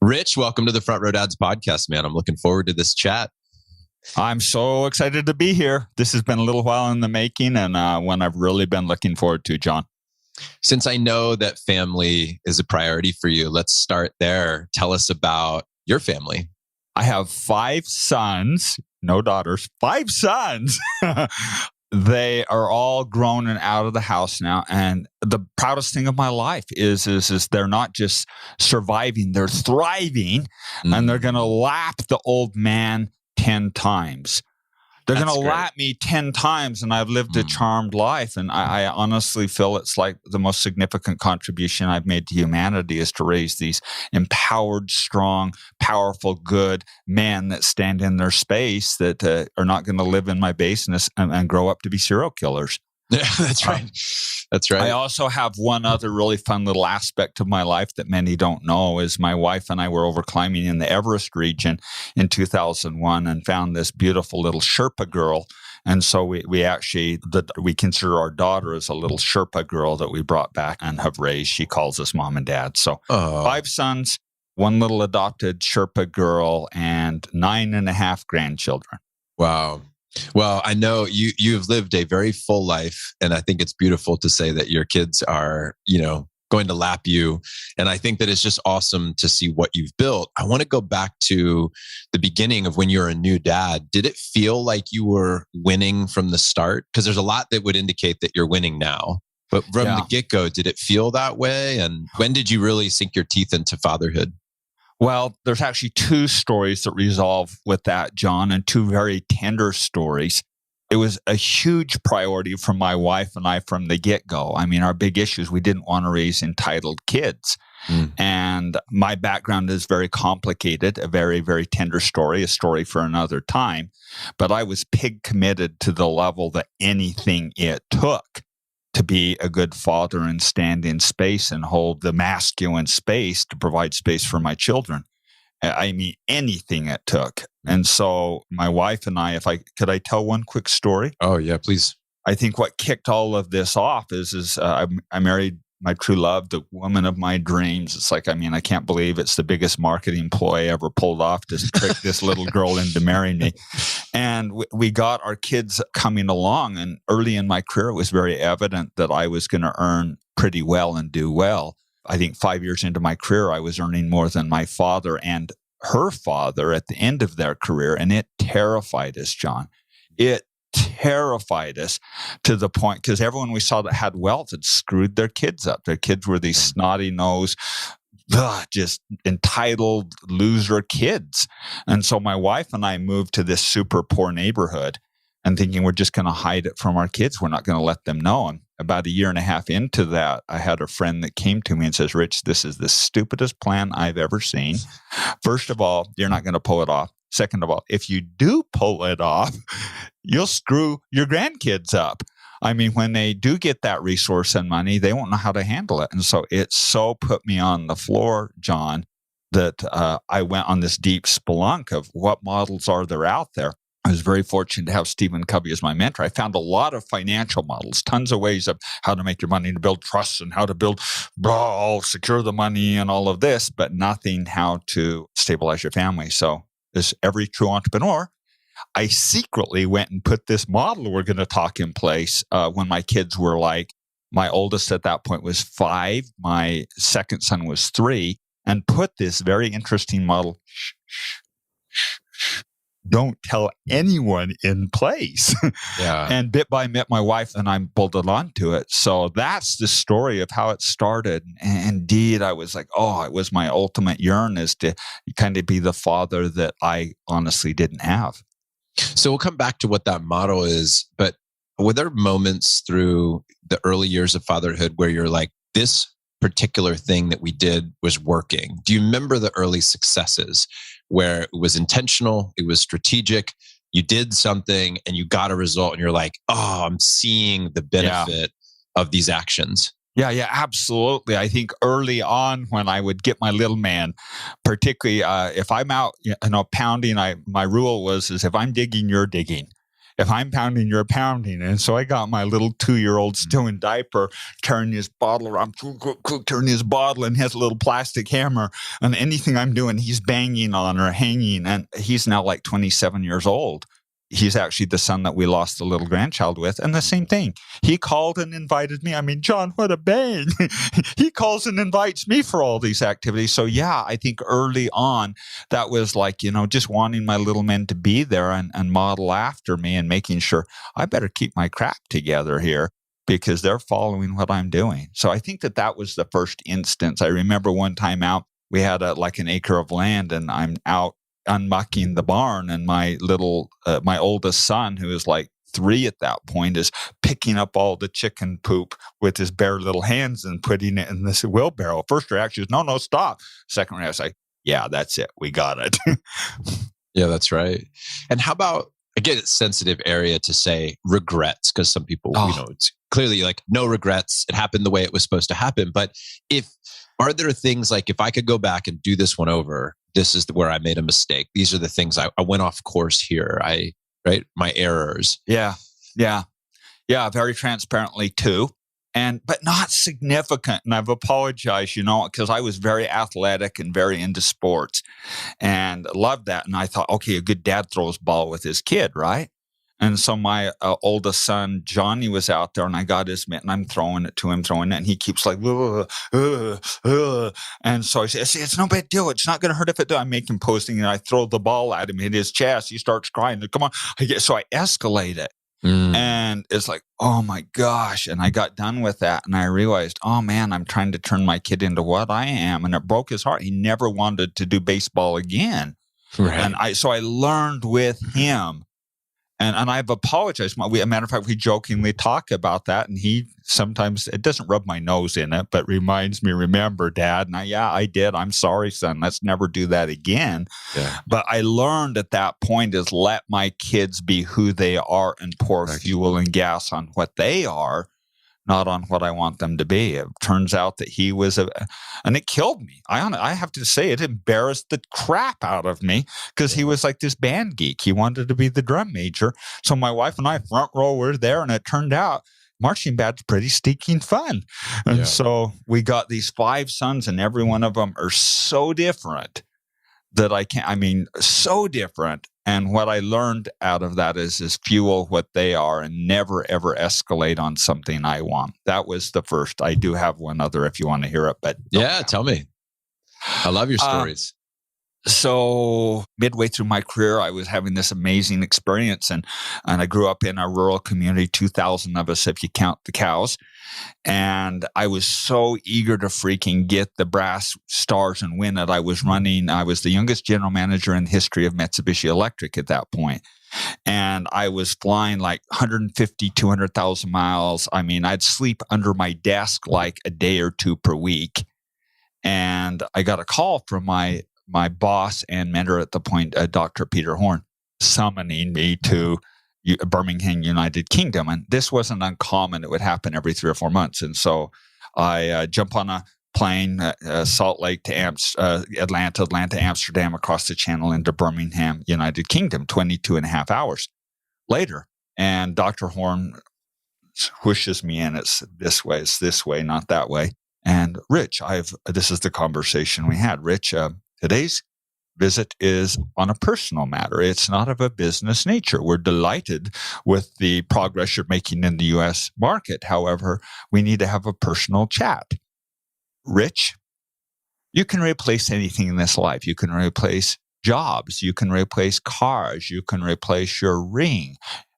Rich, welcome to the Front Row Dads podcast, man. I'm looking forward to this chat. I'm so excited to be here. This has been a little while in the making and one I've really been looking forward to, John. Since I know that family is a priority for you, let's start there. Tell us about your family. I have 5 sons, no daughters, 5 sons. They are all grown and out of the house now. And the proudest thing of my life is they're not just surviving, they're thriving. And they're going to lap the old man 10 times. They're going to lap me 10 times, and I've lived a charmed life. And I honestly feel it's like the most significant contribution I've made to humanity is to raise these empowered, strong, powerful, good men that stand in their space that are not going to live in my basement and grow up to be serial killers. Yeah, that's right. That's right. I also have one other really fun little aspect of my life that many don't know is my wife and I were over climbing in the Everest region in 2001 and found this beautiful little Sherpa girl. And so we consider our daughter as a little Sherpa girl that we brought back and have raised. She calls us mom and dad. So 5 sons, 1 little adopted Sherpa girl, and 9.5 grandchildren. Wow. Well, I know you've lived a very full life, and I think it's beautiful to say that your kids are, going to lap you. And I think that it's just awesome to see what you've built. I want to go back to the beginning of when you're a new dad. Did it feel like you were winning from the start? Because there's a lot that would indicate that you're winning now. But from the get-go, did it feel that way? And when did you really sink your teeth into fatherhood? Well, there's actually 2 stories that resolve with that, John, and 2 very tender stories. It was a huge priority for my wife and I from the get-go. I mean, our big issue is we didn't want to raise entitled kids. And my background is very complicated, a very, very tender story, a story for another time. But I was pig committed to the level that anything it took to be a good father and stand in space and hold the masculine space to provide space for my children. I mean, anything it took. And so my wife and I, could I tell one quick story? Oh, yeah, please. I think what kicked all of this off is I married my true love, the woman of my dreams. It's like, I can't believe it's the biggest marketing ploy ever pulled off to trick this little girl into marrying me. And we got our kids coming along. And early in my career, it was very evident that I was going to earn pretty well and do well. I think 5 years into my career, I was earning more than my father and her father at the end of their career. And it terrified us, John. It terrified us to the point, because everyone we saw that had wealth had screwed their kids up. Their kids were these snotty-nosed, just entitled loser kids. And so my wife and I moved to this super poor neighborhood and thinking we're just going to hide it from our kids. We're not going to let them know. And about 1.5 years into that, I had a friend that came to me and says, Rich, this is the stupidest plan I've ever seen. First of all, you're not going to pull it off. Second of all, if you do pull it off, you'll screw your grandkids up. I mean, when they do get that resource and money, they won't know how to handle it. And so it so put me on the floor, John, that I went on this deep spelunk of what models are there out there. I was very fortunate to have Stephen Covey as my mentor. I found a lot of financial models, tons of ways of how to make your money, to build trusts and how to secure the money and all of this, but nothing how to stabilize your family. So as every true entrepreneur, I secretly went and put this model we're going to talk in place when my kids were my oldest at that point was 5, my second son was 3, and put this very interesting model, don't tell anyone, in place. Yeah. And bit by bit, my wife and I bolted onto it. So that's the story of how it started. And indeed, I was like, it was my ultimate yearn is to kind of be the father that I honestly didn't have. So we'll come back to what that model is, but were there moments through the early years of fatherhood where you're like, this particular thing that we did was working? Do you remember the early successes where it was intentional, it was strategic, you did something and you got a result and you're like, I'm seeing the benefit of these actions? Yeah, absolutely. I think early on when I would get my little man, particularly if I'm out, pounding, my rule is if I'm digging, you're digging. If I'm pounding, you're pounding. And so I got my little 2-year-old still in diaper, turning his bottle around, turning his bottle, and he has a little plastic hammer. And anything I'm doing, he's banging on or hanging. And he's now like 27 years old. He's actually the son that we lost the little grandchild with. And the same thing. He called and invited me. I mean, John, what a bang. He calls and invites me for all these activities. So yeah, I think early on, that was like, just wanting my little men to be there and model after me and making sure I better keep my crap together here because they're following what I'm doing. So I think that was the first instance. I remember one time out, we had like an acre of land and I'm out unmucking the barn, and my oldest son, who is like 3 at that point, is picking up all the chicken poop with his bare little hands and putting it in this wheelbarrow. First reaction is, no, stop. Second reaction is like, yeah, that's it. We got it. Yeah, that's right. And how about, again, it's a sensitive area to say regrets, because some people, it's clearly like no regrets. It happened the way it was supposed to happen. But are there things like, if I could go back and do this one over, this is where I made a mistake. These are the things I went off course here. My errors. Yeah. Very transparently too. But not significant. And I've apologized, because I was very athletic and very into sports and loved that. And I thought, okay, a good dad throws ball with his kid, right? And so my oldest son, Johnny, was out there and I got his mitt and I'm throwing it to him, and he keeps like, and so I say, it's no big deal. It's not going to hurt if it does. I make him posting and I throw the ball at him, hit his chest. He starts crying. Come on. So I escalate it. And it's like, oh my gosh. And I got done with that. And I realized, oh man, I'm trying to turn my kid into what I am. And it broke his heart. He never wanted to do baseball again. Right. And so I learned with him. And I've apologized. A matter of fact, we jokingly talk about that. And he sometimes, it doesn't rub my nose in it, but reminds me, remember, Dad? And I did. I'm sorry, son. Let's never do that again. Yeah. But I learned at that point is let my kids be who they are and pour fuel and gas on what they are, not on what I want them to be. It turns out that he was and it killed me. I have to say, it embarrassed the crap out of me because he was like this band geek. He wanted to be the drum major. So my wife and I, front row, were there, and it turned out marching band's pretty stinking fun. And so we got these 5 sons, and every one of them are so different that so different. And what I learned out of that is fuel what they are and never, ever escalate on something I want. That was the first. I do have one other if you want to hear it. But tell me. I love your stories. So midway through my career, I was having this amazing experience. And I grew up in a rural community, 2,000 of us if you count the cows. And I was so eager to freaking get the brass stars and win it. I was the youngest general manager in the history of Mitsubishi Electric at that point. And I was flying like 150, 200,000 miles. I mean, I'd sleep under my desk like a day or two per week. And I got a call from my boss and mentor at the point, Dr. Peter Horn, summoning me to Birmingham, United Kingdom. And this wasn't uncommon. It would happen every 3 or 4 months. And so I jump on a plane, Salt Lake to Atlanta, Amsterdam, across the channel into Birmingham, United Kingdom, 22 and a half hours later. And Dr. Horn whooshes me in. It's this way, not that way. And Rich, this is the conversation we had. Rich, today's visit is on a personal matter. It's not of a business nature. We're delighted with the progress you're making in the U.S. market. However, we need to have a personal chat. Rich, you can replace anything in this life. You can replace jobs. You can replace cars. You can replace your ring.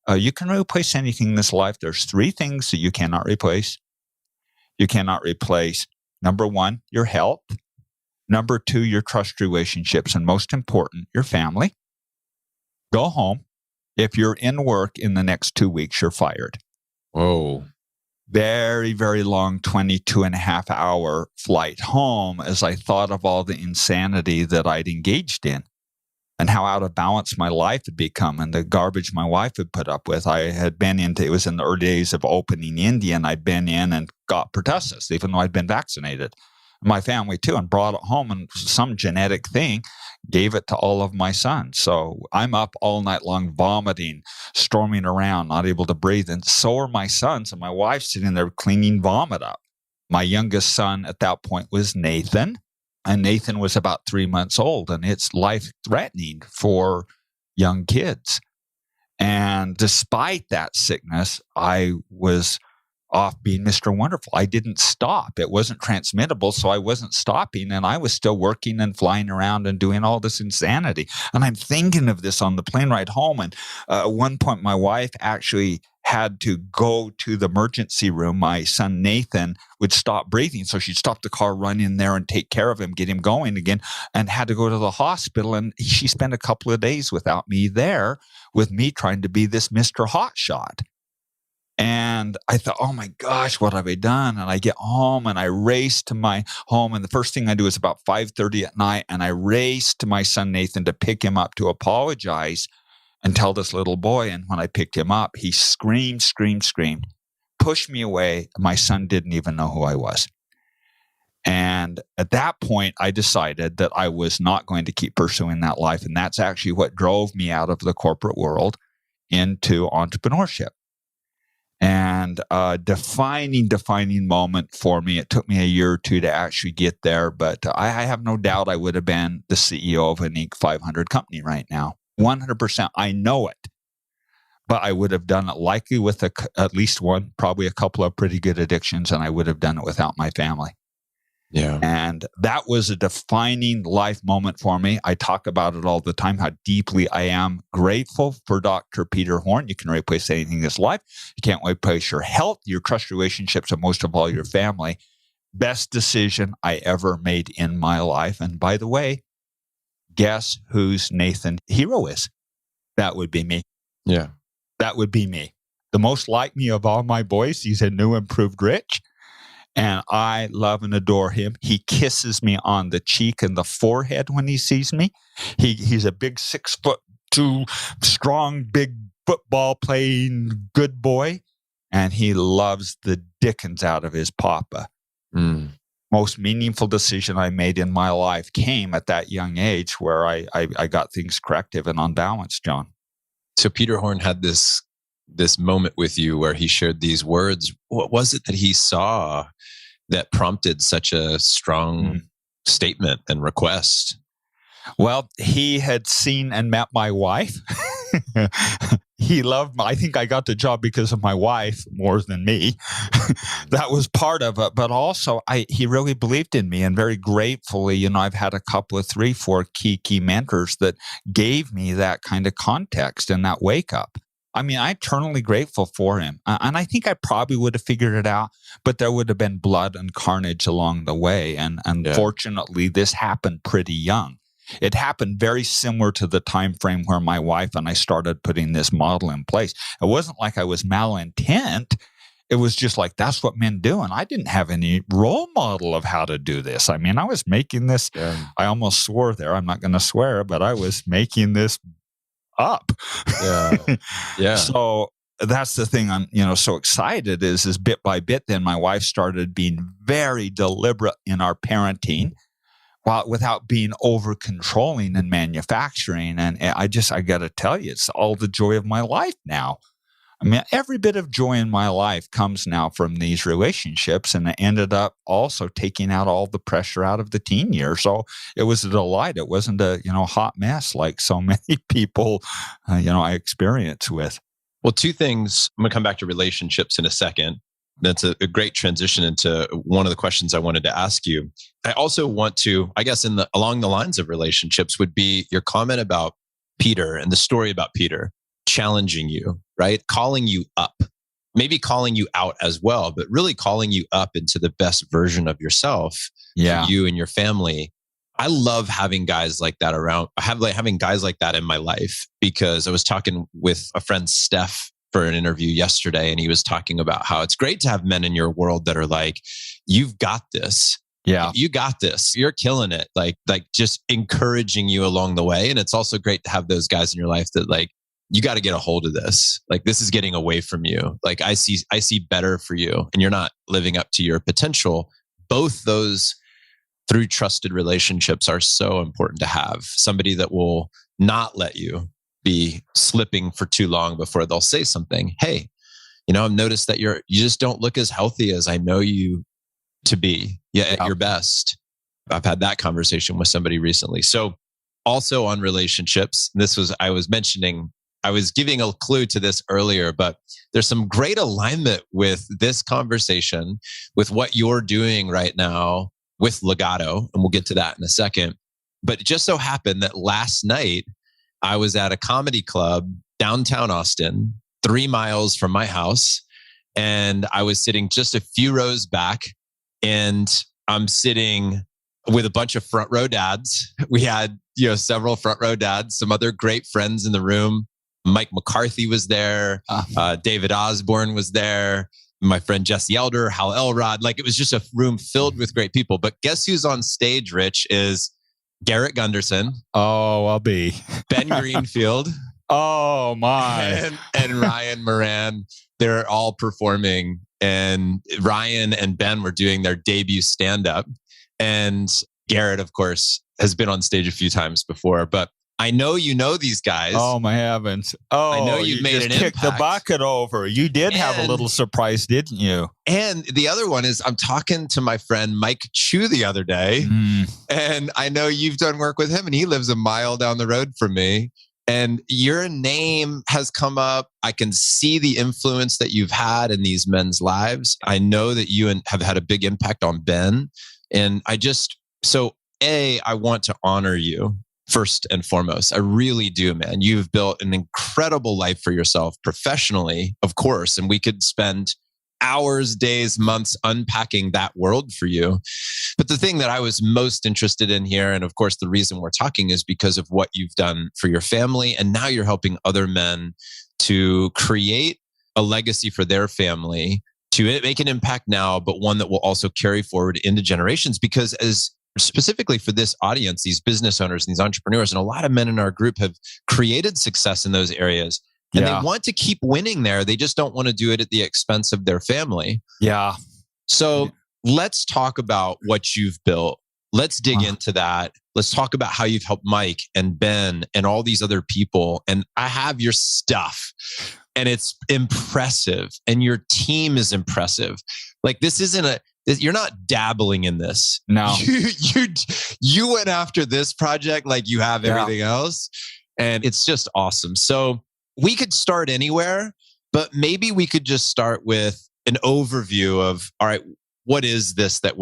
You can replace anything in this life. There's 3 things that you cannot replace. You cannot replace, number 1, your health. Number 2, your trust relationships. And most important, your family. Go home. If you're in work in the next 2 weeks, you're fired. Whoa. Very, very long 22 and a half hour flight home as I thought of all the insanity that I'd engaged in and how out of balance my life had become and the garbage my wife had put up with. I had been it was in the early days of opening India, and I'd been in and got pertussis, even though I'd been vaccinated. My family too, and brought it home, and some genetic thing gave it to all of my sons. So I'm up all night long vomiting, storming around, not able to breathe. And so are my sons, and my wife sitting there cleaning vomit up. My youngest son at that point was Nathan, and Nathan was about 3 months old, and it's life-threatening for young kids. And despite that sickness, I was off being Mr. Wonderful. I didn't stop. It wasn't transmittable, so I wasn't stopping, and I was still working and flying around and doing all this insanity. And I'm thinking of this on the plane ride home, and at one point my wife actually had to go to the emergency room. My son Nathan would stop breathing, so she'd stop the car, run in there and take care of him, get him going again, and had to go to the hospital. And she spent a couple of days without me there, with me trying to be this Mr. Hotshot. And I thought, oh my gosh, what have I done? And I get home and I race to my home. And the first thing I do is about 5:30 at night. And I race to my son Nathan to pick him up, to apologize and tell this little boy. And when I picked him up, he screamed, pushed me away. My son didn't even know who I was. And at that point, I decided that I was not going to keep pursuing that life. And that's actually what drove me out of the corporate world into entrepreneurship. And a defining moment for me. It took me a year or two to actually get there, but I have no doubt I would have been the CEO of an Inc. 500 company right now. 100%. I know it. But I would have done it likely with at least one, probably a couple of pretty good addictions, and I would have done it without my family. Yeah. And that was a defining life moment for me. I talk about it all the time, how deeply I am grateful for Dr. Peter Horn. You can replace anything in this life. You can't replace your health, your trust relationships, and most of all, your family. Best decision I ever made in my life. And by the way, guess whose Nathan hero is? That would be me. Yeah. That would be me. The most like me of all my boys. He's a new, improved Rich. And I love and adore him. He kisses me on the cheek and the forehead when he sees me. He's a big 6'2", strong, big football playing good boy. And he loves the dickens out of his papa. Most meaningful decision I made in my life came at that young age, where I got things corrective and on balance, John. So Peter Horn had this moment with you where he shared these words. What was it that he saw that prompted such a strong statement and request? Well, he had seen and met my wife. He loved me. I think I got the job because of my wife more than me. That was part of it. But also, he really believed in me, and very gratefully, I've had a couple of 3, 4 key mentors that gave me that kind of context and that wake up. I mean, I'm eternally grateful for him. And I think I probably would have figured it out, but there would have been blood and carnage along the way. And fortunately, this happened pretty young. It happened very similar to the time frame where my wife and I started putting this model in place. It wasn't like I was malintent. It was just like, that's what men do. And I didn't have any role model of how to do this. I mean, I was making this, I almost swore there. I'm not going to swear, but I was making this up. Yeah. So that's the thing I'm, so excited is bit by bit, then my wife started being very deliberate in our parenting, without being over controlling and manufacturing. And I got to tell you, it's all the joy of my life now. I mean, every bit of joy in my life comes now from these relationships, and it ended up also taking out all the pressure out of the teen years. So it was a delight. It wasn't a, hot mess like so many people, I experience with. Well, 2 things. I'm going to come back to relationships in a second. That's a great transition into one of the questions I wanted to ask you. I also want to, I guess, along the lines of relationships, would be your comment about Peter and the story about Peter challenging you, right? Calling you up, maybe calling you out as well, but really calling you up into the best version of yourself, for you and your family. I love having guys like that around. Having guys like that in my life, because I was talking with a friend, Steph, for an interview yesterday, and he was talking about how it's great to have men in your world that are like, you've got this. Yeah. You got this. You're killing it. Like just encouraging you along the way. And it's also great to have those guys in your life that like, you got to get a hold of this. Like, this is getting away from you. Like, I see better for you, and you're not living up to your potential. Both those through trusted relationships are so important to have. Somebody that will not let you be slipping for too long before they'll say something. Hey, I've noticed that you just don't look as healthy as I know you to be at your best. I've had that conversation with somebody recently. So also on relationships, I was giving a clue to this earlier, but there's some great alignment with this conversation, with what you're doing right now with Legado. And we'll get to that in a second. But it just so happened that last night I was at a comedy club downtown Austin, 3 miles from my house. And I was sitting just a few rows back, and I'm sitting with a bunch of front row dads. We had, several front row dads, some other great friends in the room. Mike McCarthy was there. David Osborne was there. My friend Jesse Elder, Hal Elrod. Like, it was just a room filled with great people. But guess who's on stage, Rich, is Garrett Gunderson. Oh, I'll be. Ben Greenfield. Oh, my. And Ryan Moran. They're all performing. And Ryan and Ben were doing their debut stand-up. And Garrett, of course, has been on stage a few times before. But I know you know these guys. Oh, my heavens. Oh, I know you've made an kicked impact. The bucket over. You did have a little surprise, didn't you? And the other one is, I'm talking to my friend Mike Chu the other day. And I know you've done work with him, and he lives a mile down the road from me. And your name has come up. I can see the influence that you've had in these men's lives. I know that you have had a big impact on Ben. And I want to honor you first and foremost. I really do, man. You've built an incredible life for yourself professionally, of course, and we could spend hours, days, months unpacking that world for you. But the thing that I was most interested in here, and of course the reason we're talking, is because of what you've done for your family, and now you're helping other men to create a legacy for their family, to make an impact now, but one that will also carry forward into generations. Because as specifically for this audience, these business owners and these entrepreneurs, and a lot of men in our group have created success in those areas. And they want to keep winning there. They just don't want to do it at the expense of their family. Yeah. So let's talk about what you've built. Let's dig into that. Let's talk about how you've helped Mike and Ben and all these other people. And I have your stuff, and it's impressive, and your team is impressive. Like, this isn't you're not dabbling in this. No. You went after this project like you have everything else. And it's just awesome. So we could start anywhere, but maybe we could just start with an overview of, all right, what is this that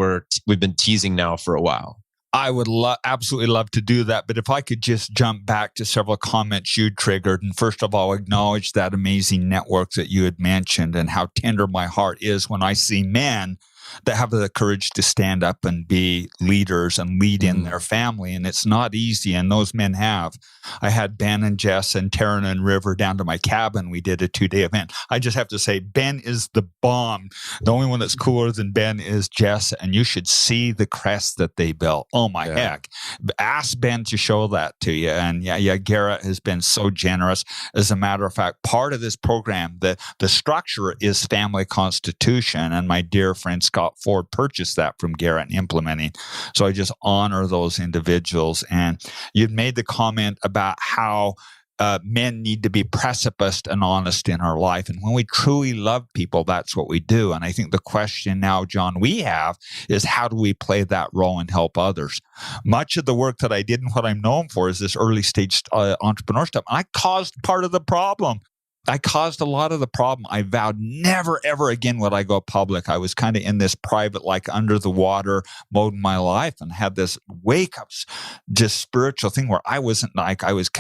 we've been teasing now for a while? I would absolutely love to do that. But if I could just jump back to several comments you triggered. And first of all, acknowledge that amazing network that you had mentioned, and how tender my heart is when I see men that have the courage to stand up and be leaders and lead in their family. And it's not easy, and those men have. I had Ben and Jess and Taryn and River down to my cabin. We did a 2-day event. I just have to say, Ben is the bomb. The only one that's cooler than Ben is Jess, and you should see the crest that they built. Oh my heck. Ask Ben to show that to you. And Garrett has been so generous. As a matter of fact, part of this program, the structure is family constitution, and my dear friend Scott Ford purchased that from Garrett and implementing. So I just honor those individuals. And you'd made the comment about how men need to be precipiced and honest in our life. And when we truly love people, that's what we do. And I think the question now, John, we have is, how do we play that role and help others? Much of the work that I did and what I'm known for is this early stage entrepreneur stuff. I caused part of the problem. I caused a lot of the problem. I vowed never, ever again would I go public. I was kind of in this private, like under the water mode in my life, and had this wake up, just spiritual thing where I wasn't like, I was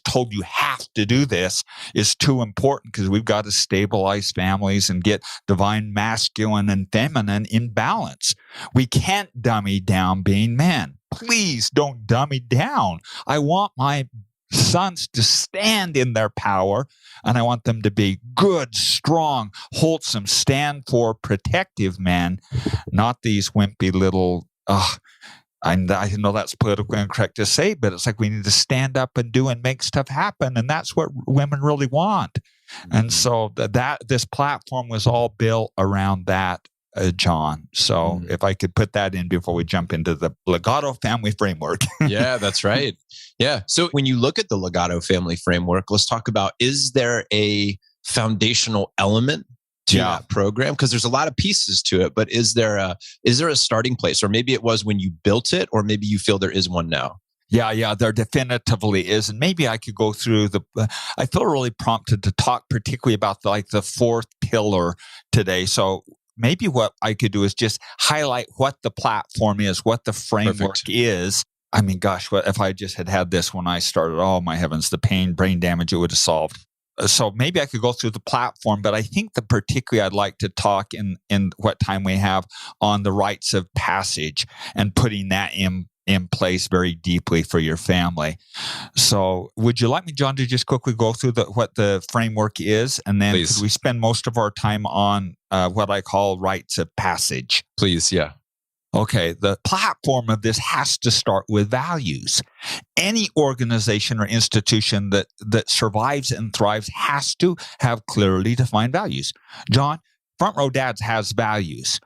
told you have to do this. It's too important because we've got to stabilize families and get divine masculine and feminine in balance. We can't dummy down being men. Please don't dummy down. I want my sons to stand in their power, and I want them to be good, strong, wholesome, stand for protective men, not these wimpy little, I know that's politically incorrect to say, but it's like we need to stand up and do and make stuff happen, and that's what women really want. And so this platform was all built around that John. So if I could put that in before we jump into the Legado family framework. Yeah, that's right. Yeah. So when you look at the Legado family framework, let's talk about, is there a foundational element to that program? Because there's a lot of pieces to it, but is there a starting place? Or maybe it was when you built it, or maybe you feel there is one now. Yeah, there definitively is. And maybe I could go through I feel really prompted to talk particularly about the fourth pillar today. So maybe what I could do is just highlight what the platform is, what the framework is. I mean, gosh, what if I just had this when I started? Oh, my heavens, the brain damage it would have solved. So maybe I could go through the platform, but I think that particularly I'd like to talk in what time we have on the rites of passage and putting that in place very deeply for your family. So would you like me, John, to just quickly go through what the framework is? And then could we spend most of our time on what I call rites of passage? Please, yeah. Okay, the platform of this has to start with values. Any organization or institution that survives and thrives has to have clearly defined values. John, Front Row Dads has values.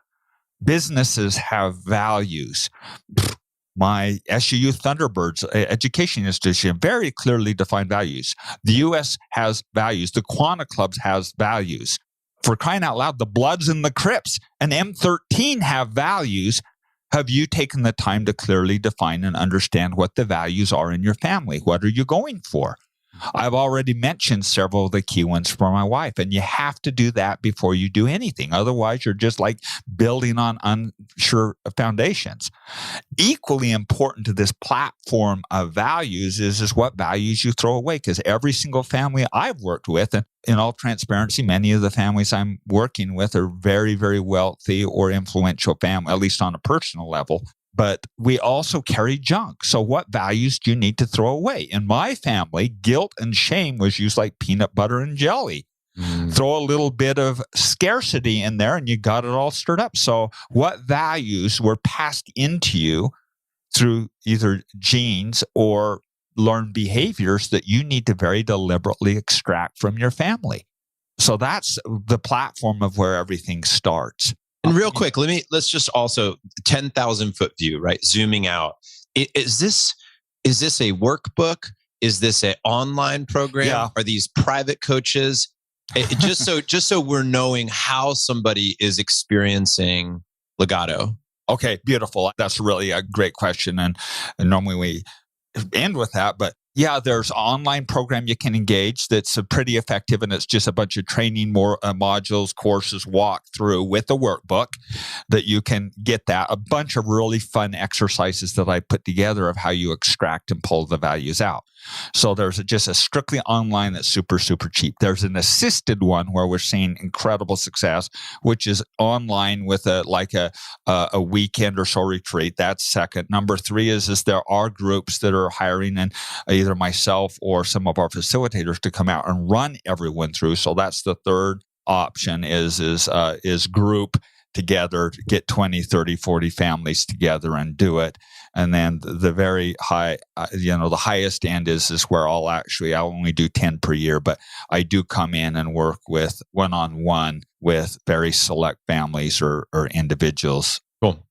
Businesses have values. My SUU Thunderbirds education institution, very clearly defined values. The U.S. has values. The Quanah Clubs has values. For crying out loud, the Bloods and the Crips and M13 have values. Have you taken the time to clearly define and understand what the values are in your family? What are you going for? I've already mentioned several of the key ones for my wife, and you have to do that before you do anything. Otherwise, you're just like building on unsure foundations. Equally important to this platform of values is what values you throw away, because every single family I've worked with, and in all transparency, many of the families I'm working with are very, very wealthy or influential family, at least on a personal level. But we also carry junk. So what values do you need to throw away? In my family, guilt and shame was used like peanut butter and jelly. Throw a little bit of scarcity in there and you got it all stirred up. So what values were passed into you through either genes or learned behaviors that you need to very deliberately extract from your family? So that's the platform of where everything starts. And real quick, let's just also 10,000 foot view, right? Zooming out. Is this a workbook? Is this an online program? Yeah. Are these private coaches? Just so we're knowing how somebody is experiencing Legado. Okay, beautiful. That's really a great question. And normally we end with that, but yeah, there's an online program you can engage that's pretty effective, and it's just a bunch of training modules, courses, walk through with a workbook that you can get that. A bunch of really fun exercises that I put together of how you extract and pull the values out. So there's just a strictly online that's super, super cheap. There's an assisted one where we're seeing incredible success, which is online with a weekend or so retreat. That's second. Number three is there are groups that are hiring and either myself or some of our facilitators to come out and run everyone through. So that's the third option is group together, get 20, 30, 40 families together and do it. And then the very high, the highest end is where I'll only do 10 per year, but I do come in and work with one-on-one with very select families or individuals. Cool.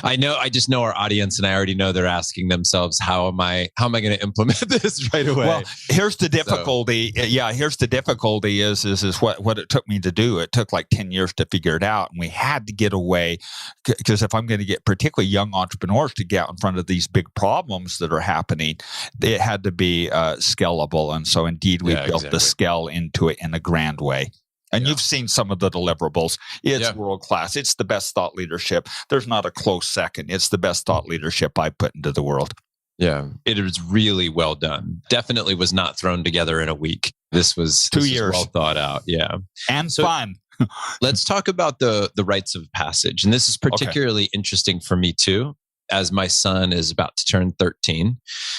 I just know our audience, and I already know they're asking themselves, how am I going to implement this right away? Well, here's the difficulty. Here's the difficulty is what it took me to do. It took like 10 years to figure it out. And we had to get away, because if I'm going to get particularly young entrepreneurs to get out in front of these big problems that are happening, it had to be scalable. And so indeed, we built the scale into it in a grand way. And you've seen some of the deliverables. It's world class. It's the best thought leadership. There's not a close second. It's the best thought leadership I put into the world. Yeah, it was really well done. Definitely was not thrown together in a week. This was 2 years. Well thought out. Yeah. And fun. Let's talk about the rites of passage. And this is particularly interesting for me too, as my son is about to turn 13.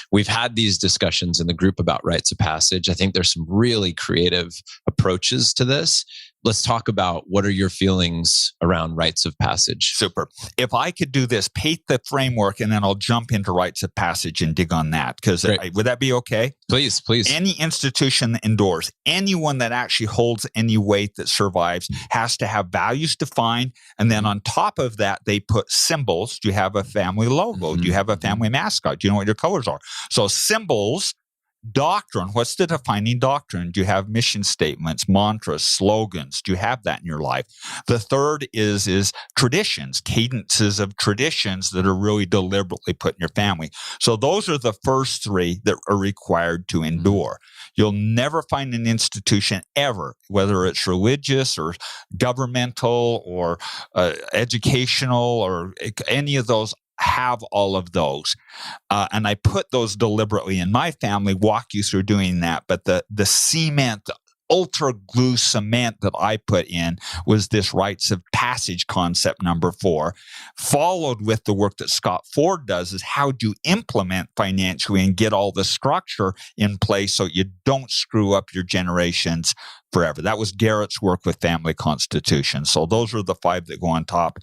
We've had these discussions in the group about rites of passage. I think there's some really creative approaches to this. let's talk about what are your feelings around rites of passage. Super. If I could do this, paint the framework, and then I'll jump into rites of passage and dig on that. Because would that be okay? Please. Any institution that endures, anyone that actually holds any weight that survives has to have values defined. And then on top of that, they put symbols. Do you have a family logo? Do you have a family mascot? Do you know what your colors are? So symbols. Doctrine, what's the defining doctrine? Do you have mission statements, mantras, slogans? Do you have that in your life? The third is traditions, cadences of traditions that are really deliberately put in your family. So those are the first three that are required to endure. You'll never find an institution ever, whether it's religious or governmental or educational or any of those, have all of those. And I put those deliberately in my family, walk you through doing that. But the cement, the ultra glue cement that I put in was this rites of passage concept number 4, followed with the work that Scott Ford does is how do you implement financially and get all the structure in place so you don't screw up your generations forever. That was Garrett's work with family constitution. So those are the 5 that go on top.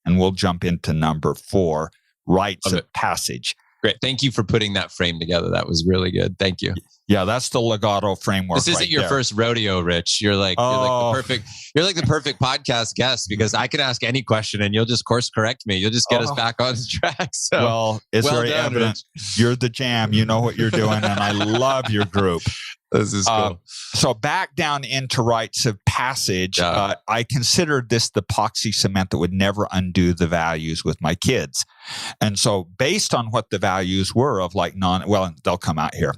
And we'll jump into number 4, rites of passage. Great. Thank you for putting that frame together. That was really good. Thank you. Yeah, that's the Legado framework. This isn't your first rodeo, Rich. You're like the perfect podcast guest because I can ask any question and you'll just course correct me. You'll just get us back on track. So well, it's very evident. Rich. You're the jam. You know what you're doing, and I love your group. This is cool. So back down into rites of passage, I considered this the epoxy cement that would never undo the values with my kids. And so based on what the values were of they'll come out here.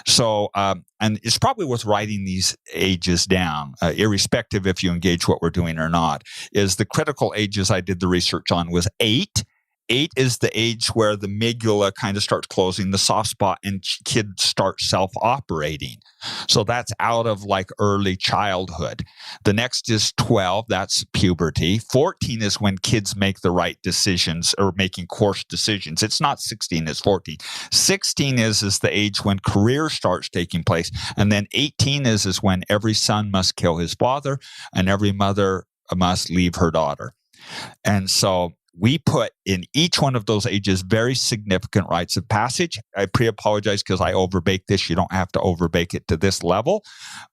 So, and it's probably worth writing these ages down, irrespective if you engage what we're doing or not, is the critical ages I did the research on was 8. 8 is the age where the amygdala kind of starts closing, the soft spot, and kids start self-operating. So that's out of like early childhood. The next is 12. That's puberty. 14 is when kids make the right decisions or making course decisions. It's not 16, it's 14. 16 is the age when career starts taking place. And then 18 is when every son must kill his father and every mother must leave her daughter. And so we put in each one of those ages very significant rites of passage. I pre-apologize because I overbaked this. You don't have to overbake it to this level,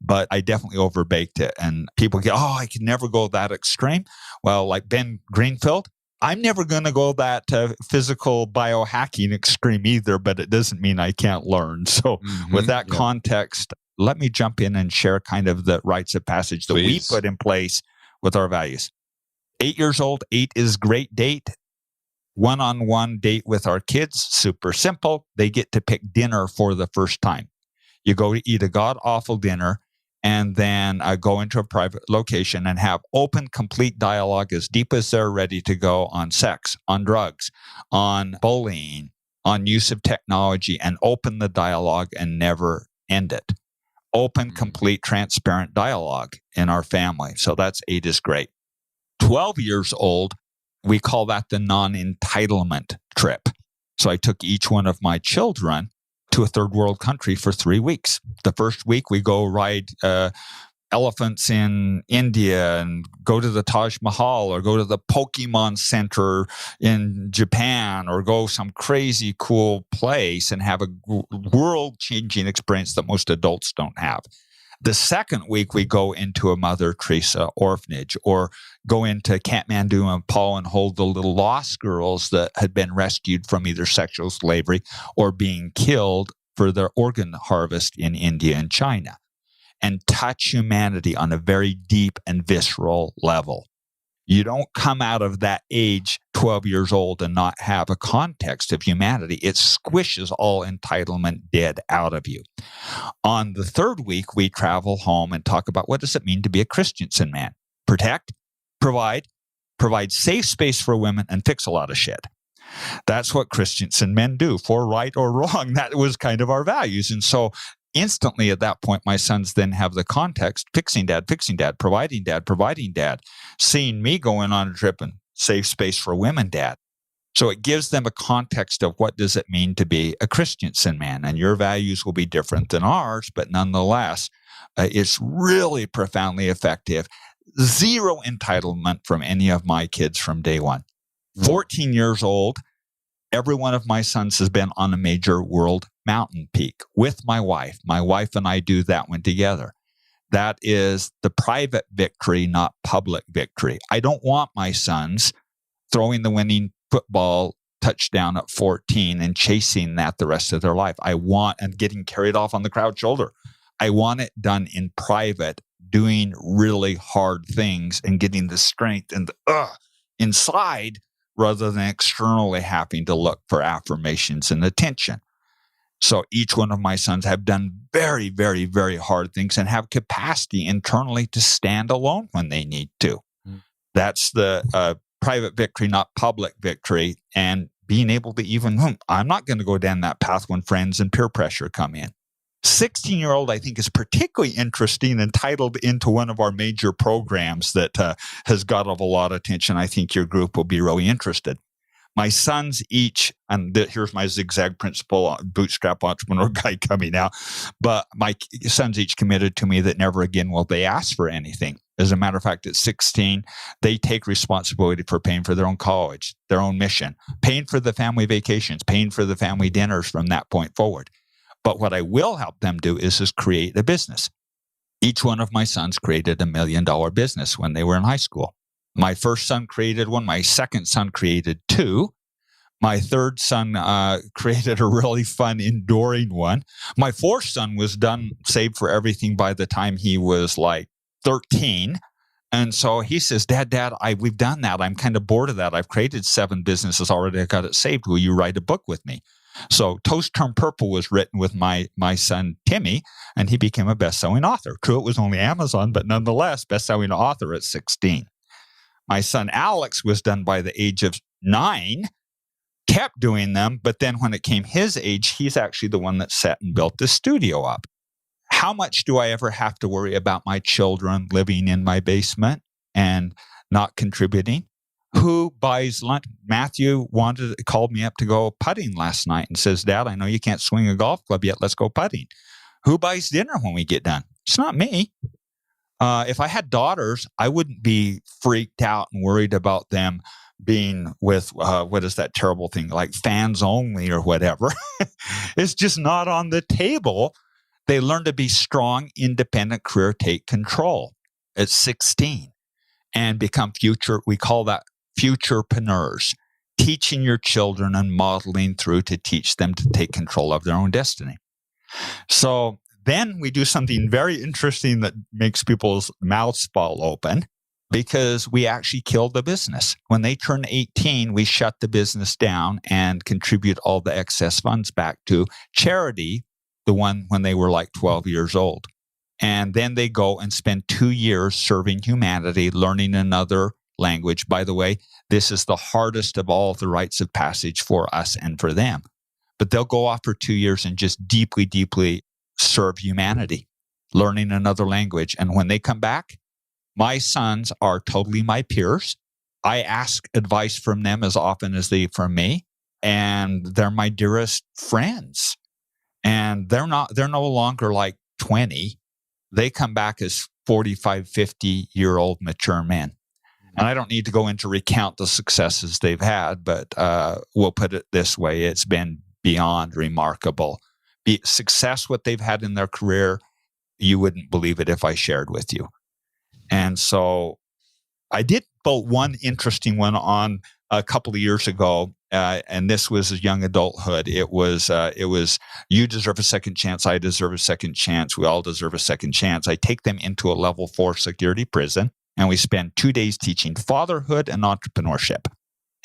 but I definitely overbaked it. And people go, I can never go that extreme. Well, like Ben Greenfield, I'm never going to go that physical biohacking extreme either, but it doesn't mean I can't learn. So with that context, let me jump in and share kind of the rites of passage that we put in place with our values. 8 years old, 8 is great date. One-on-one date with our kids, super simple. They get to pick dinner for the first time. You go to eat a god-awful dinner and then go into a private location and have open, complete dialogue as deep as they're ready to go on sex, on drugs, on bullying, on use of technology, and open the dialogue and never end it. Open, complete, transparent dialogue in our family. So that's 8 is great. 12 years old, we call that the non-entitlement trip. So I took each one of my children to a third world country for 3 weeks. The first week we go ride elephants in India and go to the Taj Mahal or go to the Pokemon Center in Japan or go some crazy cool place and have a world-changing experience that most adults don't have. The second week, we go into a Mother Teresa orphanage or go into Kathmandu and Nepal and hold the little lost girls that had been rescued from either sexual slavery or being killed for their organ harvest in India and China and touch humanity on a very deep and visceral level. You don't come out of that age, 12 years old, and not have a context of humanity. It squishes all entitlement dead out of you. On the third week, we travel home and talk about what does it mean to be a Christiansen man? Protect, provide safe space for women, and fix a lot of shit. That's what Christiansen men do, for right or wrong. That was kind of our values. And so instantly at that point, my sons then have the context, fixing dad, providing dad, seeing me going on a trip and safe space for women, dad. So it gives them a context of what does it mean to be a Christiansen man. And your values will be different than ours, but nonetheless, it's really profoundly effective. Zero entitlement from any of my kids from day one. 14 years old, every one of my sons has been on a major world mountain peak with my wife. My wife and I do that one together. That is the private victory, not public victory. I don't want my sons throwing the winning football touchdown at 14 and chasing that the rest of their life. And getting carried off on the crowd shoulder. I want it done in private, doing really hard things and getting the strength and inside rather than externally having to look for affirmations and attention. So each one of my sons have done very, very, very hard things and have capacity internally to stand alone when they need to. That's the private victory, not public victory, and being able to even, I'm not going to go down that path when friends and peer pressure come in. 16-year-old, I think, is particularly interesting and titled into one of our major programs that has got a lot of attention. I think your group will be really interested. My sons each, and here's my zigzag principle, bootstrap entrepreneur guy coming out, but my sons each committed to me that never again will they ask for anything. As a matter of fact, at 16, they take responsibility for paying for their own college, their own mission, paying for the family vacations, paying for the family dinners from that point forward. But what I will help them do is create a business. Each one of my sons created $1 million business when they were in high school. My first son created one. My second son created two. My third son created a really fun, enduring one. My fourth son was done, saved for everything by the time he was like 13. And so he says, Dad, we've done that. I'm kind of bored of that. I've created 7 businesses already. I got it saved. Will you write a book with me? So Toast Turned Purple was written with my son, Timmy, and he became a best-selling author. True, it was only Amazon, but nonetheless, best-selling author at 16. My son, Alex, was done by the age of 9, kept doing them, but then when it came his age, he's actually the one that sat and built the studio up. How much do I ever have to worry about my children living in my basement and not contributing? Who buys lunch? Matthew called me up to go putting last night and says, Dad, I know you can't swing a golf club yet. Let's go putting. Who buys dinner when we get done? It's not me. If I had daughters, I wouldn't be freaked out and worried about them being with, what is that terrible thing, like fans only or whatever. It's just not on the table. They learn to be strong, independent, career, take control at 16 and become we call that futurepreneurs, teaching your children and modeling through to teach them to take control of their own destiny. So then we do something very interesting that makes people's mouths fall open because we actually kill the business. When they turn 18, we shut the business down and contribute all the excess funds back to charity, the one when they were like 12 years old. And then they go and spend 2 years serving humanity, learning another language. By the way, this is the hardest of all the rites of passage for us and for them. But they'll go off for 2 years and just deeply, deeply serve humanity, learning another language. And when they come back, my sons are totally my peers. I ask advice from them as often as they from me, and they're my dearest friends. And they're no longer like 20. They come back as 45, 50-year-old mature men. And I don't need to go into recount the successes they've had, but we'll put it this way. It's been beyond remarkable. Success, what they've had in their career, you wouldn't believe it if I shared with you. And so I did vote one interesting one on a couple of years ago, and this was young adulthood. It was you deserve a second chance. I deserve a second chance. We all deserve a second chance. I take them into a level 4 security prison, and we spend 2 days teaching fatherhood and entrepreneurship.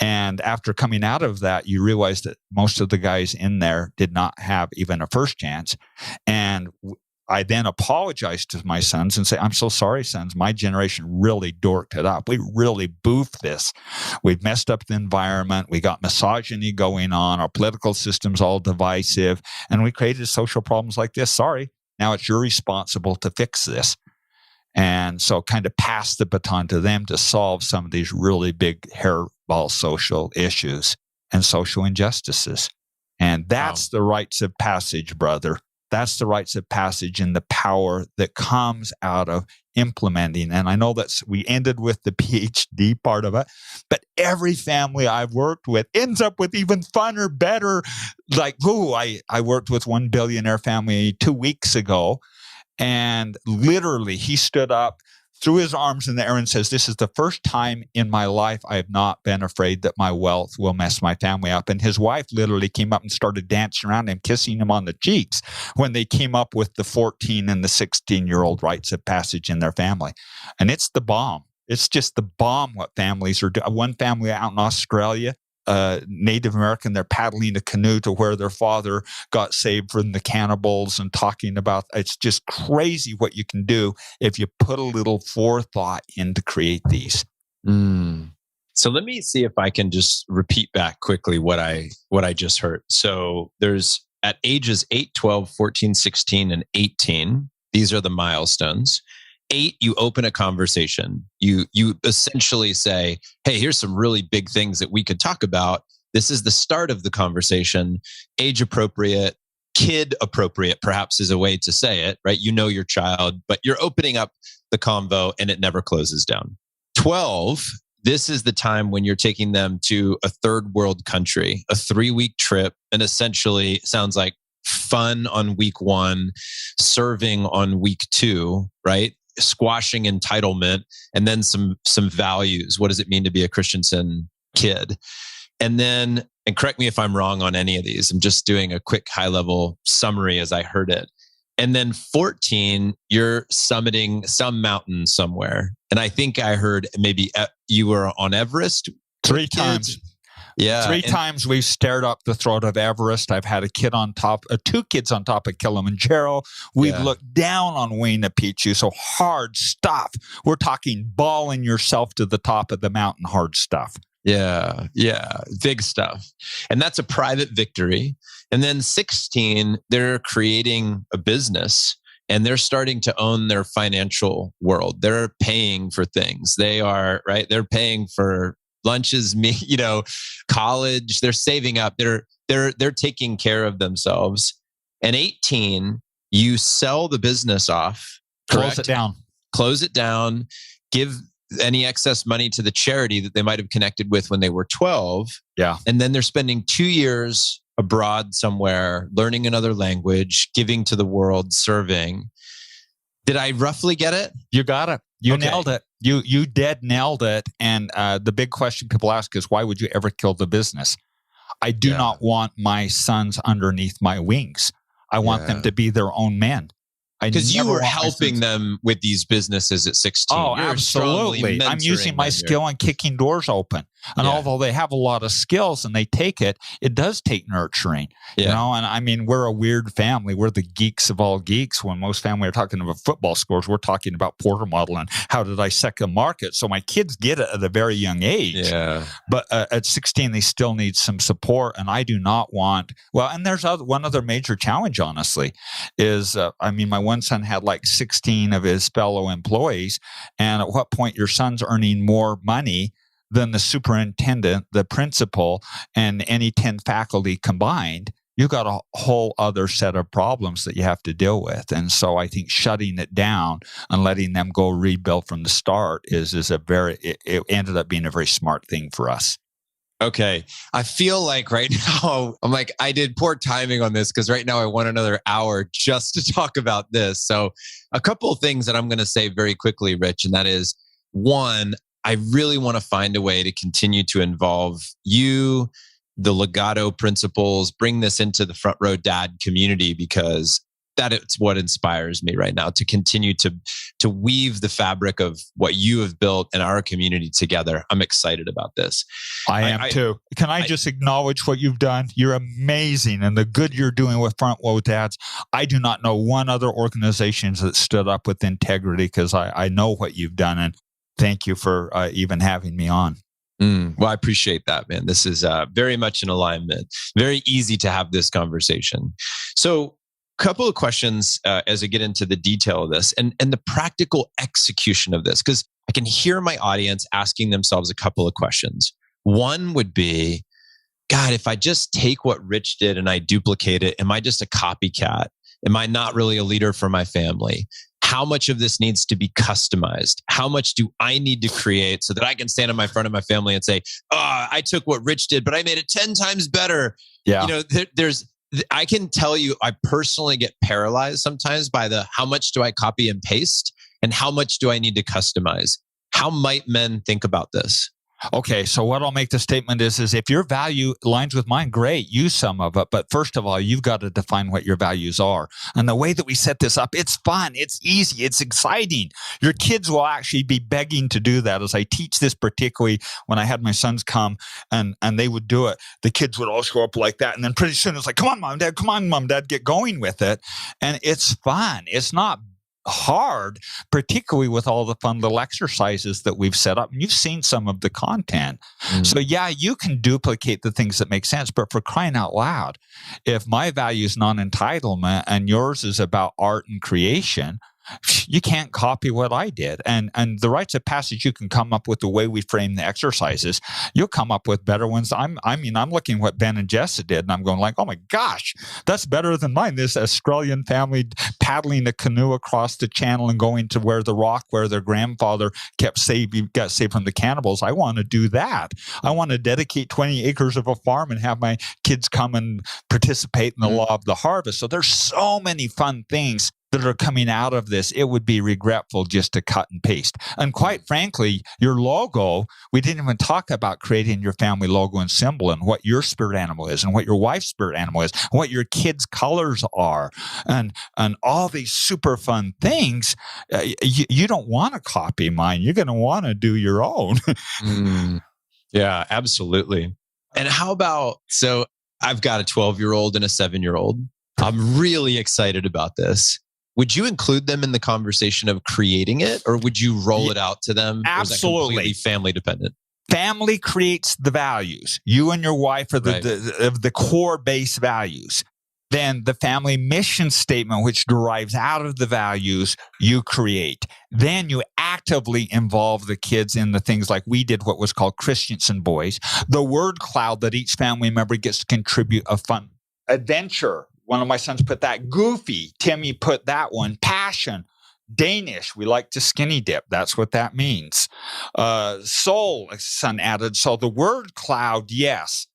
And after coming out of that, you realize that most of the guys in there did not have even a first chance. And I then apologize to my sons and say, I'm so sorry, sons. My generation really dorked it up. We really boofed this. We've messed up the environment. We got misogyny going on. Our political system's all divisive. And we created social problems like this. Sorry. Now it's your responsible to fix this. And so kind of pass the baton to them to solve some of these really big hairball social issues and social injustices. And that's the rites of passage, brother. That's the rites of passage and the power that comes out of implementing. And I know we ended with the PhD part of it, but every family I've worked with ends up with even funner, better. Like, I worked with one billionaire family 2 weeks ago, and literally he stood up, threw his arms in the air and says, "This is the first time in my life I have not been afraid that my wealth will mess my family up." And his wife literally came up and started dancing around him, kissing him on the cheeks when they came up with the 14 and the 16-year-old rites of passage in their family. And it's the bomb. It's just the bomb what families are doing. One family out in Australia, Native American, they're paddling a canoe to where their father got saved from the cannibals and talking about, it's just crazy what you can do if you put a little forethought in to create these. So let me see if I can just repeat back quickly what I just heard. So there's at ages 8, 12, 14, 16, and 18, these are the milestones. 8, you open a conversation. You essentially say, "Hey, here's some really big things that we could talk about." This is the start of the conversation. Age appropriate, kid appropriate, perhaps is a way to say it, right? You know your child, but you're opening up the convo and it never closes down. 12, this is the time when you're taking them to a third world country, a 3-week trip, and essentially sounds like fun on week 1, serving on week 2, right? Squashing entitlement, and then some values. What does it mean to be a Christiansen kid? And then, and correct me if I'm wrong on any of these, I'm just doing a quick high level summary as I heard it. And then 14, you're summiting some mountain somewhere. And I think I heard maybe you were on Everest 3 times. Yeah. 3 times we've stared up the throat of Everest. I've had a kid on top, 2 kids on top of Kilimanjaro. We've looked down on Huayna Picchu. So hard stuff. We're talking balling yourself to the top of the mountain, hard stuff. Yeah. Big stuff. And that's a private victory. And then 16, they're creating a business and they're starting to own their financial world. They're paying for things. They are, right? They're paying for lunches, college. They're saving up. They're taking care of themselves. And 18, you sell the business off. Correct? Close it down. Give any excess money to the charity that they might have connected with when they were 12. Yeah. And then they're spending 2 years abroad somewhere, learning another language, giving to the world, serving. Did I roughly get it? You got it. You nailed it. You dead nailed it. And the big question people ask is, why would you ever kill the business? I do not want my sons underneath my wings. I want them to be their own men. Because you were helping them with these businesses at 16. Oh, absolutely. I'm using my skill in kicking doors open. And although they have a lot of skills and they take it, it does take nurturing. You know, and I mean, we're a weird family. We're the geeks of all geeks. When most family are talking about football scores, we're talking about Porter model and how to dissect a market. So my kids get it at a very young age. Yeah. But at 16, they still need some support. And I do not want, and there's one other major challenge, honestly, is, my one son had like 16 of his fellow employees. And at what point your son's earning more money than the superintendent, the principal, and any 10 faculty combined, you've got a whole other set of problems that you have to deal with. And so I think shutting it down and letting them go rebuild from the start it ended up being a very smart thing for us. Okay. I feel like right now, I'm like, I did poor timing on this because right now I want another hour just to talk about this. So a couple of things that I'm going to say very quickly, Rich, and that is, one, I really want to find a way to continue to involve you, the Legado principles, bring this into the Front Row Dad community, because it's what inspires me right now to continue to weave the fabric of what you have built in our community together. I'm excited about this. I am too. Can I just acknowledge what you've done? You're amazing, and the good you're doing with Front Row Dads. I do not know one other organization that stood up with integrity, because I know what you've done, and thank you for even having me on. Well, I appreciate that, man. This is very much in alignment. Very easy to have this conversation. So, couple of questions as I get into the detail of this and the practical execution of this, because I can hear my audience asking themselves a couple of questions. One would be, God, if I just take what Rich did and I duplicate it, am I just a copycat? Am I not really a leader for my family? How much of this needs to be customized? How much do I need to create so that I can stand in my front of my family and say, oh, I took what Rich did, but I made it 10 times better. Yeah. I can tell you, I personally get paralyzed sometimes by how much do I copy and paste and how much do I need to customize? How might men think about this? Okay, so what I'll make the statement is if your value aligns with mine, great, use some of it. But first of all, you've got to define what your values are. And the way that we set this up, it's fun, it's easy, it's exciting. Your kids will actually be begging to do that. As I teach this, particularly when I had my sons come and they would do it, the kids would all show up like that. And then pretty soon it's like, come on, mom, dad, get going with it. And it's fun. It's not hard, particularly with all the fun little exercises that we've set up. And you've seen some of the content. So yeah, you can duplicate the things that make sense, but for crying out loud, if my value is non-entitlement and yours is about art and creation, you can't copy what I did. And the rites of passage, you can come up with the way we frame the exercises. You'll come up with better ones. I'm looking at what Ben and Jessa did, and I'm going like, oh my gosh, that's better than mine. This Australian family paddling a canoe across the channel and going to where their grandfather got saved from the cannibals. I want to do that. I want to dedicate 20 acres of a farm and have my kids come and participate in the law of the harvest. So there's so many fun things that are coming out of this. It would be regretful just to cut and paste. And quite frankly, your logo, we didn't even talk about creating your family logo and symbol and what your spirit animal is and what your wife's spirit animal is, and what your kids' colors are, and all these super fun things. You don't want to copy mine. You're going to want to do your own. Yeah, absolutely. And how about, so I've got a 12-year-old and a 7-year-old. I'm really excited about this. Would you include them in the conversation of creating it, or would you roll it out to them? Absolutely. Or is that completely family dependent? Family creates the values. You and your wife are the core base values. Then the family mission statement, which derives out of the values, you create. Then you actively involve the kids in the things like we did, what was called Christiansen Boys. The word cloud that each family member gets to contribute a fun adventure. One of my sons put that. Goofy. Timmy put that one. Passion. Danish. We like to skinny dip. That's what that means. Soul, son added. So the word cloud, yes.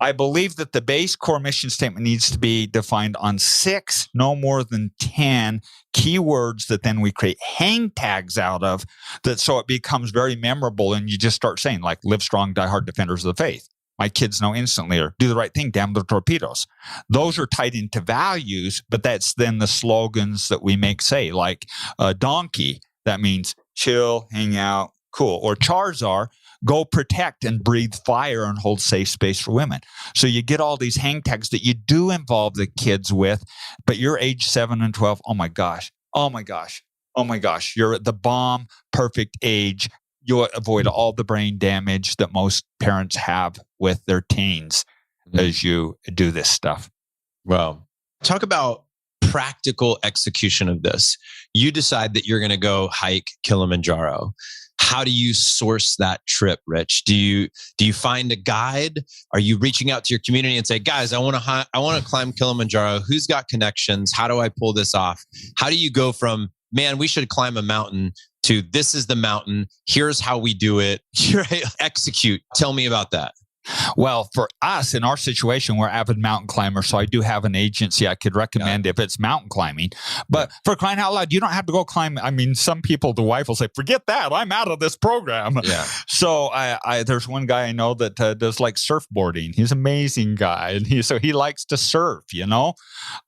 I believe that the base core mission statement needs to be defined on 6, no more than 10 keywords that then we create hang tags out of, that so it becomes very memorable and you just start saying like, live strong, die hard, defenders of the faith. My kids know instantly, or do the right thing, damn the torpedoes. Those are tied into values, but that's then the slogans that we make say, like donkey, that means chill, hang out, cool. Or Charizard, go protect and breathe fire and hold safe space for women. So you get all these hang tags that you do involve the kids with, but you're age 7 and 12. Oh my gosh. You're at the bomb perfect age. You'll avoid all the brain damage that most parents have with their teens as you do this stuff. Well, talk about practical execution of this. You decide that you're going to go hike Kilimanjaro. How do you source that trip, Rich? Do you find a guide? Are you reaching out to your community and say, guys, I want to climb Kilimanjaro. Who's got connections? How do I pull this off? How do you go from, man, we should climb a mountain, to this is the mountain, here's how we do it, execute? Tell me about that. Well, for us, in our situation, we're avid mountain climbers, so I do have an agency I could recommend if it's mountain climbing. But for crying out loud, you don't have to go climb. I mean, some people, the wife will say, forget that, I'm out of this program. Yeah. So there's one guy I know that does like surfboarding. He's an amazing guy, and he likes to surf, you know?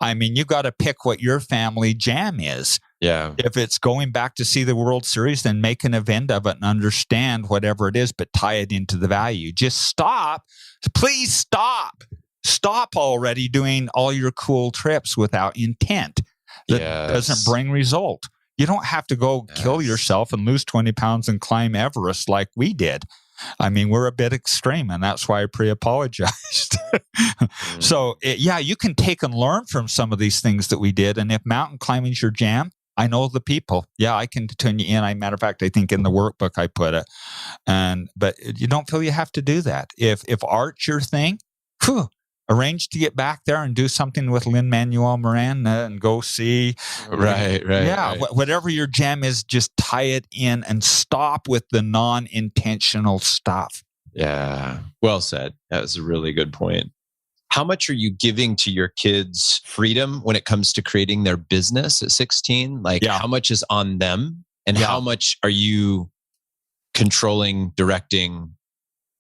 I mean, you got to pick what your family jam is. Yeah. If it's going back to see the World Series, then make an event of it and understand whatever it is, but tie it into the value. Just stop. Please stop. Stop already doing all your cool trips without intent. That doesn't bring result. You don't have to go kill yourself and lose 20 pounds and climb Everest like we did. I mean, we're a bit extreme, and that's why I pre-apologized. So, you can take and learn from some of these things that we did. And if mountain climbing's your jam, I know the people. Yeah, I can turn you in. Matter of fact, I think in the workbook I put it. But you don't feel you have to do that. If art's your thing, arrange to get back there and do something with Lin-Manuel Miranda and go see. Right. Yeah, whatever your jam is, just tie it in and stop with the non-intentional stuff. Yeah, well said. That was a really good point. How much are you giving to your kids freedom when it comes to creating their business at 16? Like, how much is on them, and how much are you controlling, directing?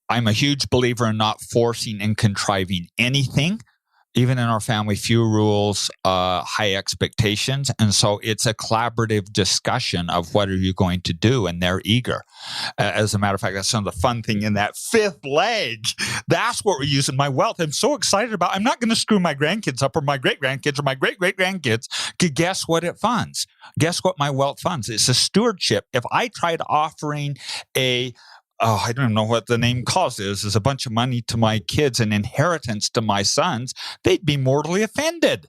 I'm a huge believer in not forcing and contriving anything. Even in our family, few rules, high expectations. And so it's a collaborative discussion of what are you going to do? And they're eager. As a matter of fact, that's some of the fun thing in that fifth leg. That's what we're using my wealth. I'm so excited about. I'm not going to screw my grandkids up or my great-grandkids or my great-great-grandkids. Guess what it funds? Guess what my wealth funds? It's a stewardship. If I tried offering I don't know what the name calls is a bunch of money to my kids, an inheritance to my sons, they'd be mortally offended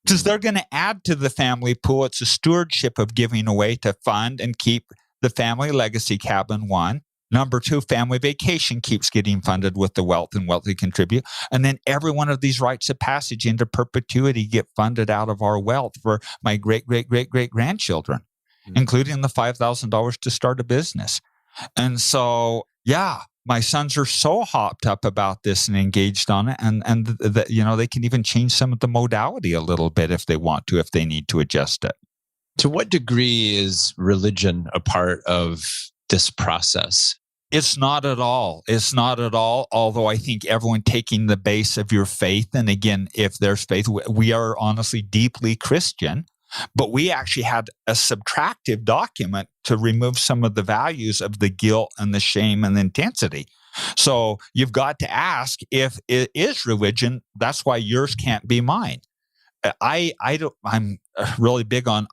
because they're going to add to the family pool. It's a stewardship of giving away to fund and keep the family legacy cabin, one. Number two, family vacation keeps getting funded with the wealth and wealthy contribute. And then every one of these rites of passage into perpetuity get funded out of our wealth for my great-great-great-great-grandchildren, including the $5,000 to start a business. And so, my sons are so hopped up about this and engaged on it. And they can even change some of the modality a little bit if they want to, if they need to adjust it. To what degree is religion a part of this process? It's not at all. It's not at all. Although I think everyone taking the base of your faith, and again, if there's faith, we are honestly deeply Christian. But we actually had a subtractive document to remove some of the values of the guilt and the shame and the intensity. So you've got to ask if it is religion. That's why yours can't be mine. I'm really big on,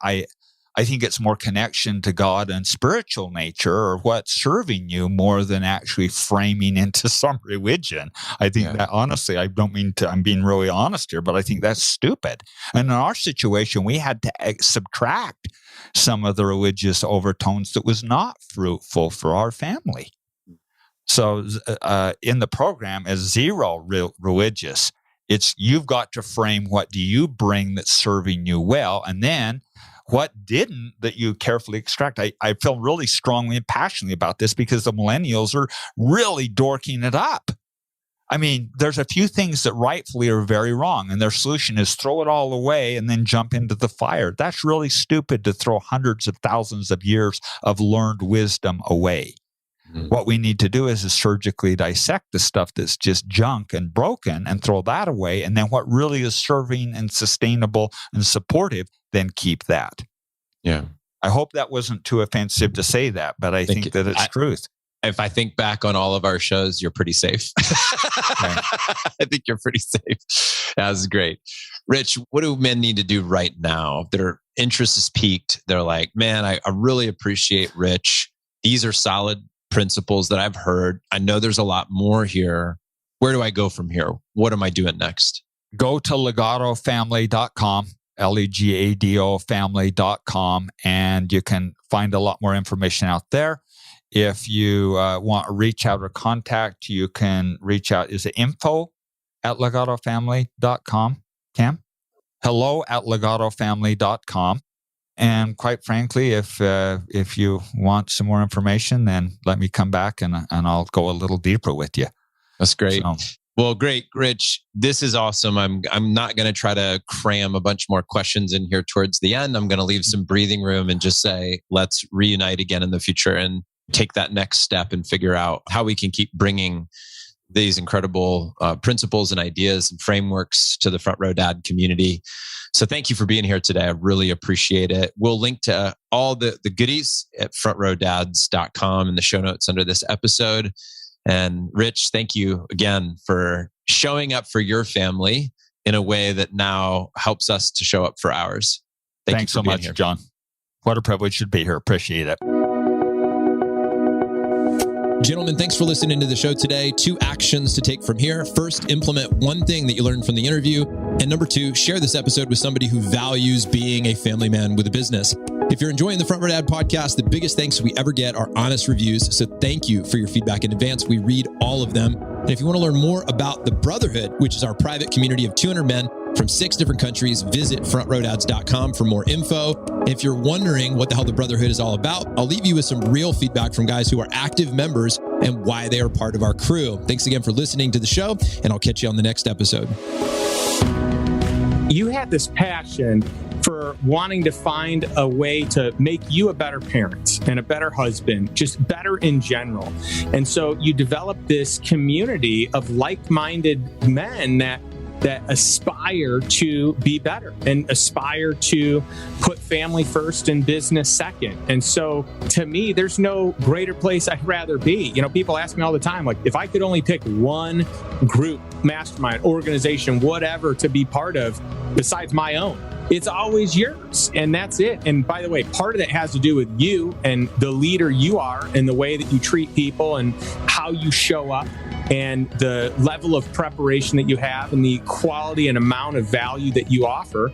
I think it's more connection to God and spiritual nature or what's serving you more than actually framing into some religion. I think that honestly, I don't mean to, I'm being really honest here, but I think that's stupid. And in our situation, we had to subtract some of the religious overtones that was not fruitful for our family. So in the program is zero religious. It's you've got to frame what do you bring that's serving you well, and then what didn't that you carefully extract. I feel really strongly and passionately about this because the millennials are really dorking it up. I mean, there's a few things that rightfully are very wrong, and their solution is throw it all away and then jump into the fire. That's really stupid to throw hundreds of thousands of years of learned wisdom away. Mm-hmm. What we need to do is surgically dissect the stuff that's just junk and broken and throw that away. And then what really is serving and sustainable and supportive, then keep that. Yeah. I hope that wasn't too offensive to say that, but I think that it's truth. If I think back on all of our shows, you're pretty safe. I think you're pretty safe. That's great. Rich, what do men need to do right now? If their interest is piqued, they're like, man, I really appreciate Rich. These are solid principles that I've heard. I know there's a lot more here. Where do I go from here? What am I doing next? Go to legadofamily.com, Legado family.com, and you can find a lot more information out there. If you want to reach out or contact, you can reach out. Is it info@legadofamily.com, Cam? hello@legadofamily.com. And quite frankly, if you want some more information, then let me come back and I'll go a little deeper with you. That's great. Well, great, Rich. This is awesome. I'm not going to try to cram a bunch more questions in here towards the end. I'm going to leave some breathing room and just say, let's reunite again in the future and take that next step and figure out how we can keep bringing these incredible principles and ideas and frameworks to the Front Row Dad community. So thank you for being here today. I really appreciate it. We'll link to all the goodies at frontrowdads.com in the show notes under this episode. And Rich, thank you again for showing up for your family in a way that now helps us to show up for ours. Thanks so much, John. What a privilege to be here. Appreciate it. Gentlemen, thanks for listening to the show today. 2 actions to take from here. First, implement one thing that you learned from the interview. And number 2, share this episode with somebody who values being a family man with a business. If you're enjoying the Front Row Dad podcast, the biggest thanks we ever get are honest reviews. So thank you for your feedback in advance. We read all of them. And if you want to learn more about the Brotherhood, which is our private community of 200 men from 6 different countries, visit frontrowdads.com for more info. If you're wondering what the hell the Brotherhood is all about, I'll leave you with some real feedback from guys who are active members and why they are part of our crew. Thanks again for listening to the show, and I'll catch you on the next episode. You had this passion for wanting to find a way to make you a better parent and a better husband, just better in general. And so you developed this community of like-minded men that aspire to be better and aspire to put family first and business second. And so to me, there's no greater place I'd rather be. You know, people ask me all the time, like, if I could only pick one group, mastermind, organization, whatever to be part of besides my own, it's always yours. And that's it. And by the way, part of that has to do with you and the leader you are and the way that you treat people and how you show up and the level of preparation that you have and the quality and amount of value that you offer.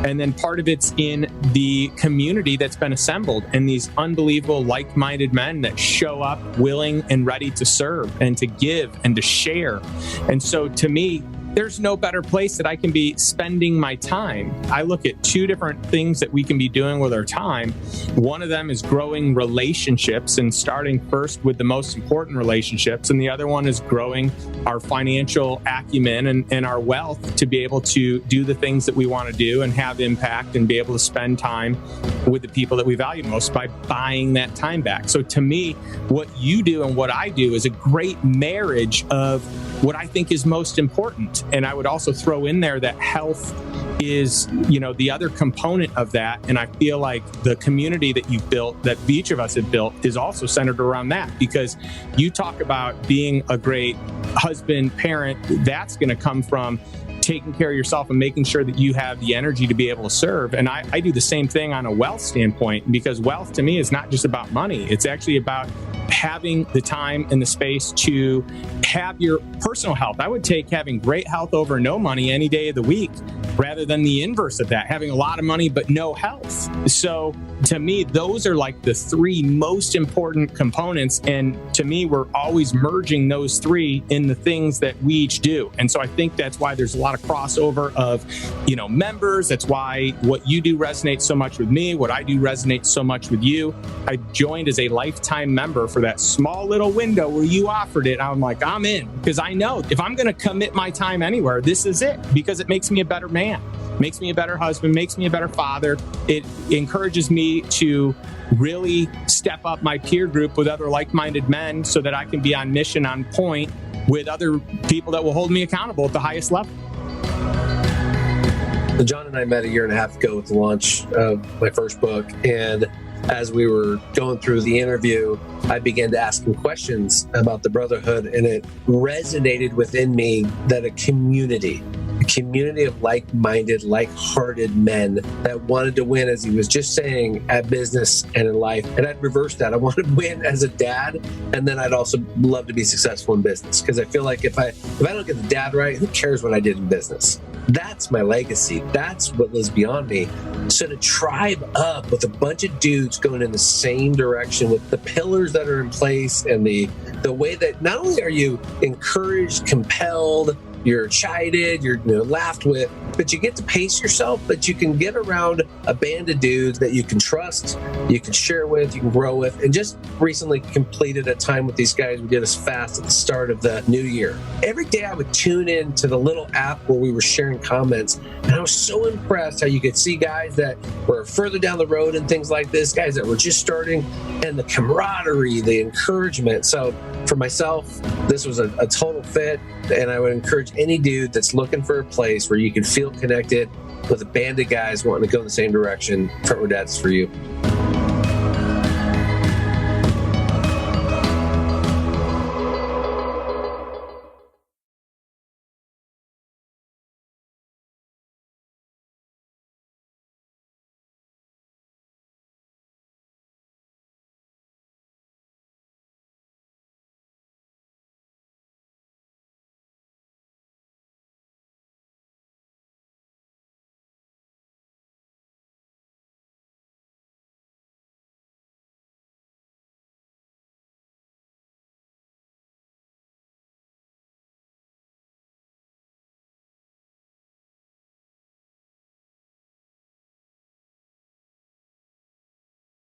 And then part of it's in the community that's been assembled and these unbelievable like-minded men that show up willing and ready to serve and to give and to share. And so to me, there's no better place that I can be spending my time. I look at 2 different things that we can be doing with our time. One of them is growing relationships and starting first with the most important relationships. And the other one is growing our financial acumen and our wealth to be able to do the things that we want to do and have impact and be able to spend time with the people that we value most by buying that time back. So to me, what you do and what I do is a great marriage of what I think is most important. And I would also throw in there that health is, you know, the other component of that. And I feel like the community that you've built, that each of us have built, is also centered around that. Because you talk about being a great husband, parent, that's going to come from taking care of yourself and making sure that you have the energy to be able to serve. And I do the same thing on a wealth standpoint, because wealth to me is not just about money. It's actually about having the time and the space to have your personal health. I would take having great health over no money any day of the week, rather than the inverse of that, having a lot of money but no health. So to me, those are like the 3 most important components. And to me, we're always merging those 3 in the things that we each do. And so I think that's why there's a lot of crossover of, you know, members. That's why what you do resonates so much with me. What I do resonates so much with you. I joined as a lifetime member for that small little window where you offered it. I'm like, I'm in, because I know if I'm going to commit my time anywhere, this is it, because it makes me a better man, makes me a better husband, makes me a better father. It encourages me to really step up my peer group with other like-minded men so that I can be on mission, on point with other people that will hold me accountable at the highest level. John and I met a year and a half ago with the launch of my first book. And as we were going through the interview, I began to ask him questions about the Brotherhood, and it resonated within me that a community of like-minded, like-hearted men that wanted to win, as he was just saying, at business and in life. And I'd reverse that. I want to win as a dad, and then I'd also love to be successful in business, because I feel like if I don't get the dad right, who cares what I did in business? That's my legacy. That's what lives beyond me. So to tribe up with a bunch of dudes going in the same direction with the pillars that are in place and the way that not only are you encouraged, compelled, you're chided, you're laughed with, but you get to pace yourself, but you can get around a band of dudes that you can trust, you can share with, you can grow with. And just recently completed a time with these guys. We did a fast at the start of the new year. Every day I would tune in to the little app where we were sharing comments, and I was so impressed how you could see guys that were further down the road and things like this, guys that were just starting, and the camaraderie, the encouragement. So for myself, this was a total fit, and I would encourage any dude that's looking for a place where you can feel connected with a band of guys wanting to go in the same direction. Front Row Dads is for you.